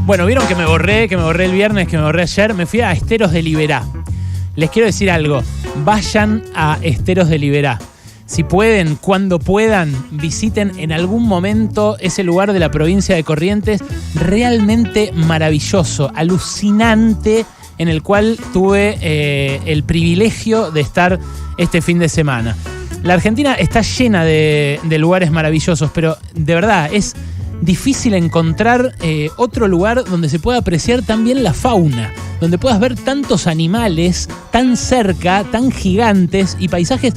Bueno, vieron que me borré el viernes, que me borré ayer. Me fui a Esteros de Liberá. Les quiero decir algo. Vayan a Esteros de Liberá. Si pueden, cuando puedan, visiten en algún momento ese lugar de la provincia de Corrientes realmente maravilloso, alucinante, en el cual tuve el privilegio de estar este fin de semana. La Argentina está llena de lugares maravillosos, pero de verdad es difícil encontrar otro lugar donde se pueda apreciar también la fauna, donde puedas ver tantos animales tan cerca, tan gigantes y paisajes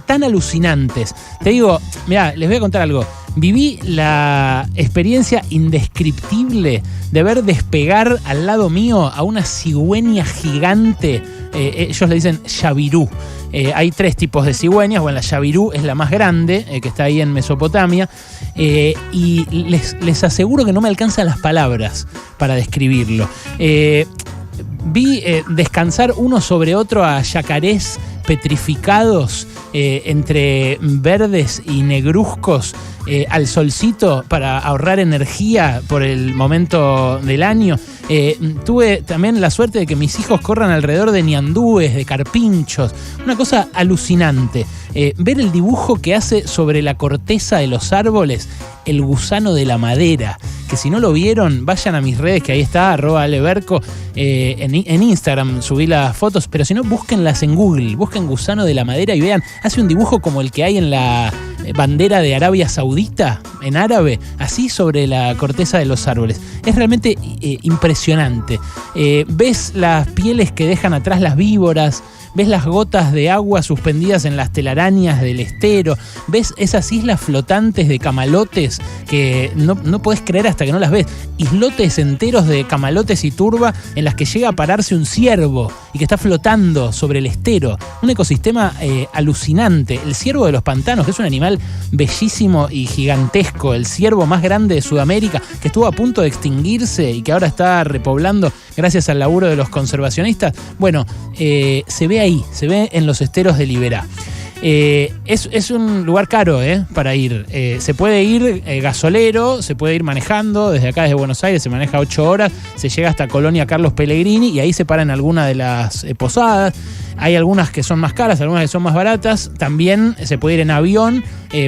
tan alucinantes. Te digo, mirá, les voy a contar algo. Viví la experiencia indescriptible de ver despegar al lado mío a una cigüeña gigante. Ellos le dicen yavirú. Hay 3 tipos de cigüeñas. Bueno, la yavirú es la más grande, que está ahí en Mesopotamia. Y les aseguro que no me alcanzan las palabras para describirlo. Vi descansar uno sobre otro a yacarés petrificados entre verdes y negruzcos al solcito para ahorrar energía por el momento del año. Tuve también la suerte de que mis hijos corran alrededor de ñandúes, de carpinchos, una cosa alucinante. Ver el dibujo que hace sobre la corteza de los árboles el gusano de la madera, que si no lo vieron, vayan a mis redes, que ahí está, @aleberco, en Instagram subí las fotos, pero si no, búsquenlas en Google, busquen gusano de la madera y vean, hace un dibujo como el que hay en la bandera de Arabia Saudita, en árabe, así sobre la corteza de los árboles. Es realmente impresionante. Ves las pieles que dejan atrás las víboras, ves las gotas de agua suspendidas en las telarañas del estero, ves esas islas flotantes de camalotes que no podés creer hasta que no las ves. Islotes enteros de camalotes y turba en las que llega a pararse un ciervo y que está flotando sobre el estero. Un ecosistema alucinante. El ciervo de los pantanos, que es un animal bellísimo y gigantesco, el ciervo más grande de Sudamérica, que estuvo a punto de extinguirse y que ahora está repoblando gracias al laburo de los conservacionistas. Bueno, se ve ahí, se ve en los Esteros de Liberá. Es un lugar caro para ir. Se puede ir gasolero, se puede ir manejando. Desde acá, desde Buenos Aires, se maneja 8 horas. Se llega hasta Colonia Carlos Pellegrini y ahí se paran algunas de las posadas. Hay algunas que son más caras, algunas que son más baratas. También se puede ir en avión,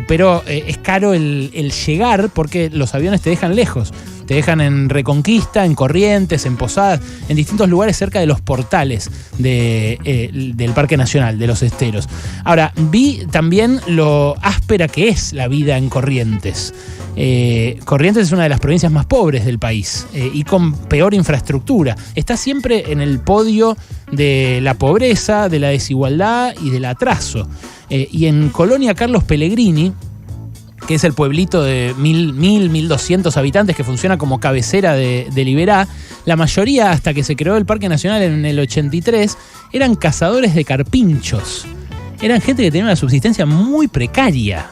pero es caro el llegar porque los aviones te dejan lejos. Te dejan en Reconquista, en Corrientes, en Posadas, en distintos lugares cerca de los portales del Parque Nacional, de los Esteros. Ahora, vi también lo áspera que es la vida en Corrientes. Corrientes es una de las provincias más pobres del país y con peor infraestructura. Está siempre en el podio de la pobreza, de la desigualdad y del atraso. Y en Colonia Carlos Pellegrini, que es el pueblito de 1.200 habitantes que funciona como cabecera de Liberá, la mayoría, hasta que se creó el Parque Nacional en el 83, eran cazadores de carpinchos. Eran gente que tenía una subsistencia muy precaria.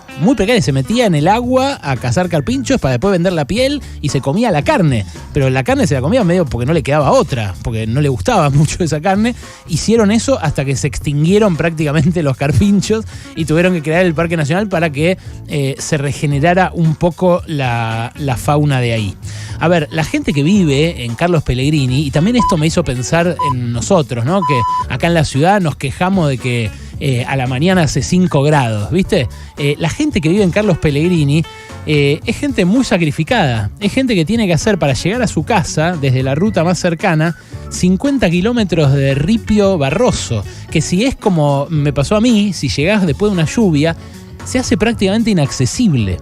Se metía en el agua a cazar carpinchos para después vender la piel y se comía la carne. Pero la carne se la comía medio porque no le quedaba otra, porque no le gustaba mucho esa carne. Hicieron eso hasta que se extinguieron prácticamente los carpinchos y tuvieron que crear el Parque Nacional para que se regenerara un poco la fauna de ahí. A ver, la gente que vive en Carlos Pellegrini, y también esto me hizo pensar en nosotros, ¿no? Que acá en la ciudad nos quejamos de que a la mañana hace 5 grados, ¿viste? La gente que vive en Carlos Pellegrini es gente muy sacrificada. Es gente que tiene que hacer para llegar a su casa, desde la ruta más cercana, 50 kilómetros de ripio barroso, que si es como me pasó a mí, si llegás después de una lluvia, se hace prácticamente inaccesible.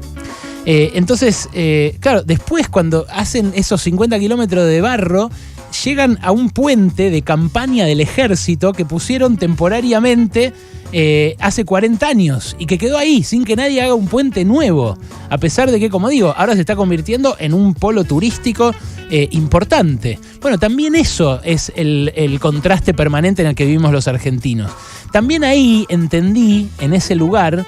Entonces, claro, después cuando hacen esos 50 kilómetros de barro, llegan a un puente de campaña del ejército que pusieron temporariamente hace 40 años y que quedó ahí sin que nadie haga un puente nuevo, a pesar de que, como digo, ahora se está convirtiendo en un polo turístico importante. Bueno, también eso es el contraste permanente en el que vivimos los argentinos. También ahí entendí, en ese lugar,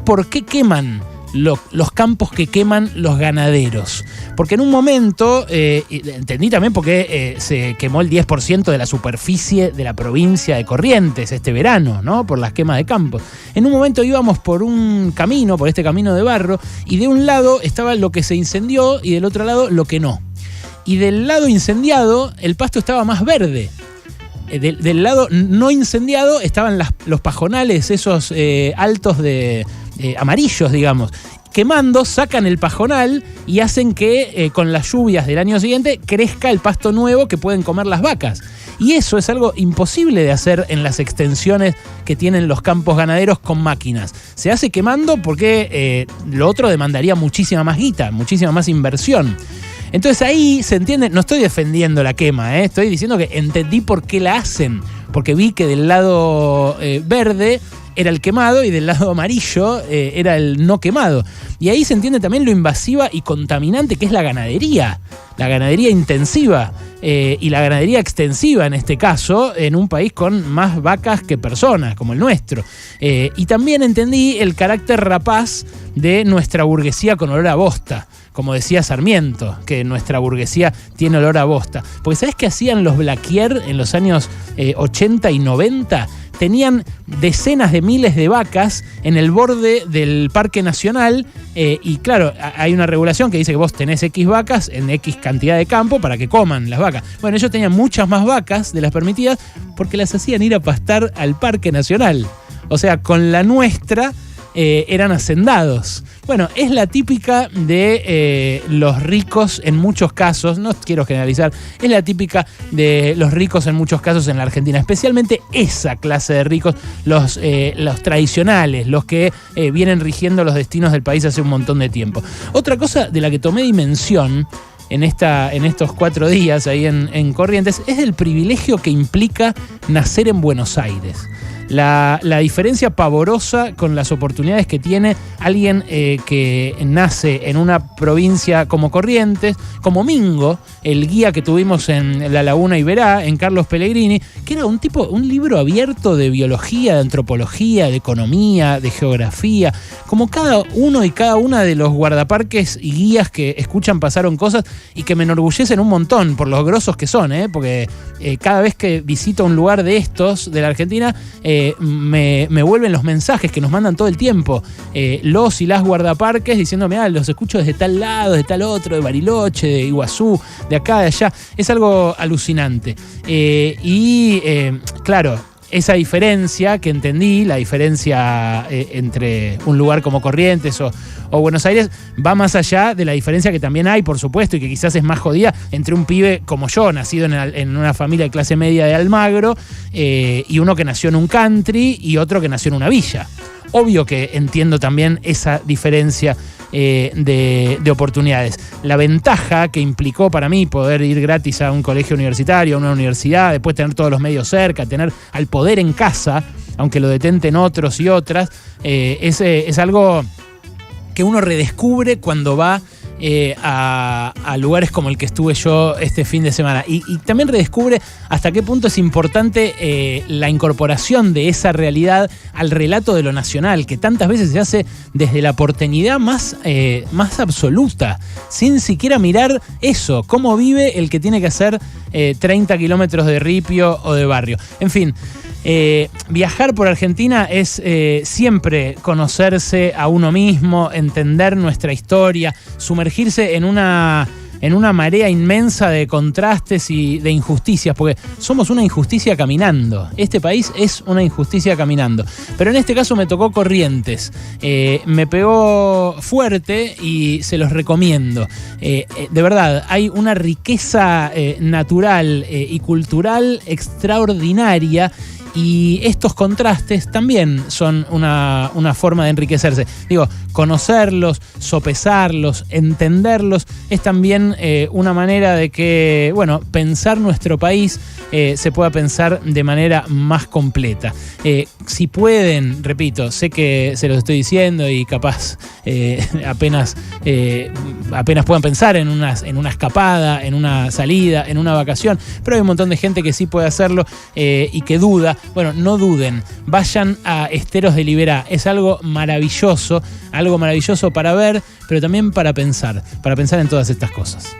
por qué queman los campos que queman los ganaderos. Porque en un momento, entendí también por qué se quemó el 10% de la superficie de la provincia de Corrientes este verano, ¿no? Por las quemas de campos. En un momento íbamos por un camino, por este camino de barro, y de un lado estaba lo que se incendió y del otro lado lo que no. y del lado incendiado el pasto estaba más verde. Del lado no incendiado estaban los pajonales, esos altos de amarillos, digamos. Quemando, sacan el pajonal y hacen que con las lluvias del año siguiente crezca el pasto nuevo que pueden comer las vacas. Y eso es algo imposible de hacer en las extensiones que tienen los campos ganaderos con máquinas. Se hace quemando porque lo otro demandaría muchísima más guita, muchísima más inversión. Entonces ahí se entiende, no estoy defendiendo la quema, estoy diciendo que entendí por qué la hacen, porque vi que del lado verde era el quemado y del lado amarillo era el no quemado. Y ahí se entiende también lo invasiva y contaminante que es la ganadería intensiva y la ganadería extensiva en este caso, en un país con más vacas que personas, como el nuestro. Y también entendí el carácter rapaz de nuestra burguesía con olor a bosta. Como decía Sarmiento, que nuestra burguesía tiene olor a bosta. Porque ¿sabés qué hacían los Blaquier en los años 80 y 90? Tenían decenas de miles de vacas en el borde del Parque Nacional y claro, hay una regulación que dice que vos tenés X vacas en X cantidad de campo para que coman las vacas. Bueno, ellos tenían muchas más vacas de las permitidas porque las hacían ir a pastar al Parque Nacional. O sea, con la nuestra eran hacendados. Bueno, es la típica de los ricos en muchos casos, no quiero generalizar, es la típica de los ricos en muchos casos en la Argentina, especialmente esa clase de ricos, los tradicionales, los que vienen rigiendo los destinos del país hace un montón de tiempo. Otra cosa de la que tomé dimensión en estos 4 días ahí en Corrientes es el privilegio que implica nacer en Buenos Aires. La diferencia pavorosa con las oportunidades que tiene alguien que nace en una provincia como Corrientes, como Mingo, el guía que tuvimos en La Laguna Iberá, en Carlos Pellegrini, que era un libro abierto de biología, de antropología, de economía, de geografía. Como cada uno y cada una de los guardaparques y guías que escuchan pasaron cosas y que me enorgullecen un montón por los grosos que son, porque cada vez que visito un lugar de estos, de la Argentina, me vuelven los mensajes que nos mandan todo el tiempo los y las guardaparques diciéndome, los escucho desde tal lado, de tal otro, de Bariloche, de Iguazú, de acá, de allá. Es algo alucinante. Claro, esa diferencia que entendí, la diferencia entre un lugar como Corrientes o Buenos Aires, va más allá de la diferencia que también hay, por supuesto, y que quizás es más jodida, entre un pibe como yo, nacido en una familia de clase media de Almagro, y uno que nació en un country y otro que nació en una villa. Obvio que entiendo también esa diferencia de oportunidades. La ventaja que implicó para mí poder ir gratis a un colegio universitario, a una universidad, después tener todos los medios cerca, tener al poder en casa, aunque lo detenten otros y otras, es algo que uno redescubre cuando va a lugares como el que estuve yo este fin de semana. Y también redescubre hasta qué punto es importante la incorporación de esa realidad al relato de lo nacional, que tantas veces se hace desde la porteñidad más absoluta, sin siquiera mirar eso, cómo vive el que tiene que hacer 30 kilómetros de ripio o de barrio. En fin, viajar por Argentina es siempre conocerse a uno mismo, entender nuestra historia, sumergirse en una marea inmensa de contrastes y de injusticias, porque somos una injusticia caminando. Este país es una injusticia caminando. Pero en este caso me tocó Corrientes. Me pegó fuerte y se los recomiendo. De verdad, hay una riqueza natural y cultural extraordinaria. Y estos contrastes también son una forma de enriquecerse. Digo, conocerlos, sopesarlos, entenderlos, es también una manera de que, pensar nuestro país se pueda pensar de manera más completa. Si pueden, repito, sé que se los estoy diciendo y capaz apenas puedan pensar en una escapada, en una salida, en una vacación, pero hay un montón de gente que sí puede hacerlo y que duda. Bueno, no duden, vayan a Esteros de Liberá, es algo maravilloso para ver, pero también para pensar en todas estas cosas.